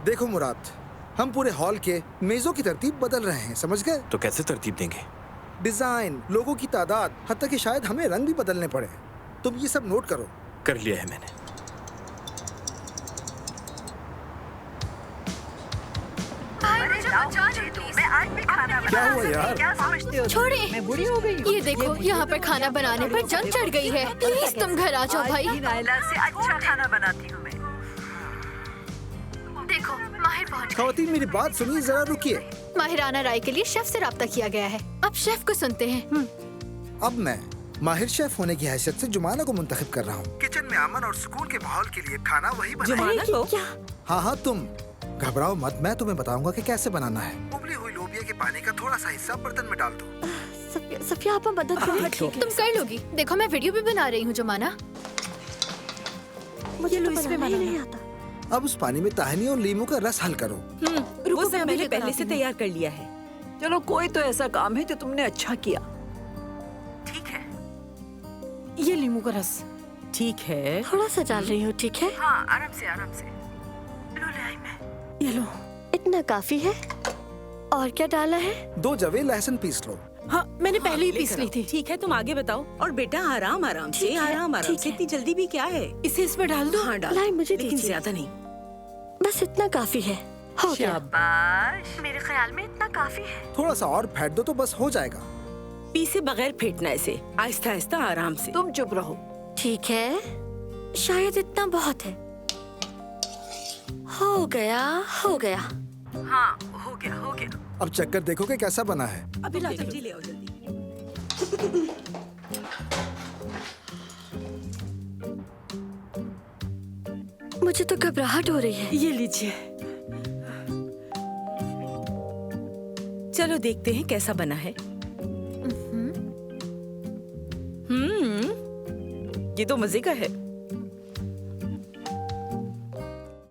देखो मुराद, हम पूरे हॉल के मेजों की तरतीब बदल रहे हैं, समझ गए? तो कैसे तरतीब देंगे? डिजाइन, लोगों की तादाद, हत्ता कि शायद हमें रंग भी बदलने पड़े। तुम ये सब नोट करो। कर लिया है मैंने। क्या हुआ यार? छोड़िए, मैं बुरी हो गई हूँ। ये देखो यहाँ पर खाना बनाने पर जंग चढ़ गई है। प्लीज तुम घर आ जाओ भाई। नायला से अच्छा खाना बनाती हूँ मैं। देखो माहिर पहुँच गए। खवातीन मेरी बात सुनिए, जरा रुकिए। माहिराना राय के लिए शेफ से राब्ता किया गया है। अब शेफ को सुनते हैं। अब मैं माहिर शेफ होने की हैसियत से जुमाना को मुंतखब कर रहा हूँ। किचन में अमन और सुकून के माहौल के लिए खाना वही बनाए। जुमाना को हाँ हाँ, तुम घबराओ मत, मैं तुम्हें बताऊंगा कि कैसे बनाना है। उबली हुई लोबिया के पानी का थोड़ा सा हिस्सा बर्तन में डाल दो। सफिया आप मदद करें। तुम कर लोगी। देखो मैं वीडियो भी बना रही हूँ जुमाना। मुझे तो इसमें बनाना नहीं आता। अब उस पानी में ताहनी और लीमू का रस हल करो। वो सब मैंने पहले से तैयार कर लिया है। चलो कोई तो ऐसा काम है जो तुमने अच्छा किया। ठीक है, ये लीमू का रस। ठीक है, थोड़ा सा डाल रही हूँ, ठीक है? हाँ आराम से आराम से। लो ले आई मैं। ये लो। इतना काफी है। और क्या डाला है? 2 जवे लहसुन पीस लो। हाँ मैंने पहले ही पीस ली थी। ठीक है तुम आगे बताओ। और बेटा आराम आराम से, आराम आराम से। इतनी जल्दी भी क्या है? इसे इसमें डाल दो। हाँ डाल। लाई मुझे लेकिन दीजिए। ज्यादा नहीं। बस इतना काफी है। हो गया। शाबाश। मेरे ख्याल में इतना काफी है। थोड़ा सा और फेंट दो तो बस हो जाएगा। पीसे बगैर फेंटना इसे, आहिस्ता आहिस्ता आराम से। तुम चुप रहो। ठीक है, शायद इतना बहुत है। हो गया, हो गया। हाँ हो गया हो गया। अब चेक कर देखो कि कैसा बना है। अभी ला सब्जी ले आओ जल्दी। मुझे तो घबराहट हो रही है। ये लीजिए। चलो देखते हैं कैसा बना है। ये तो मजे का है।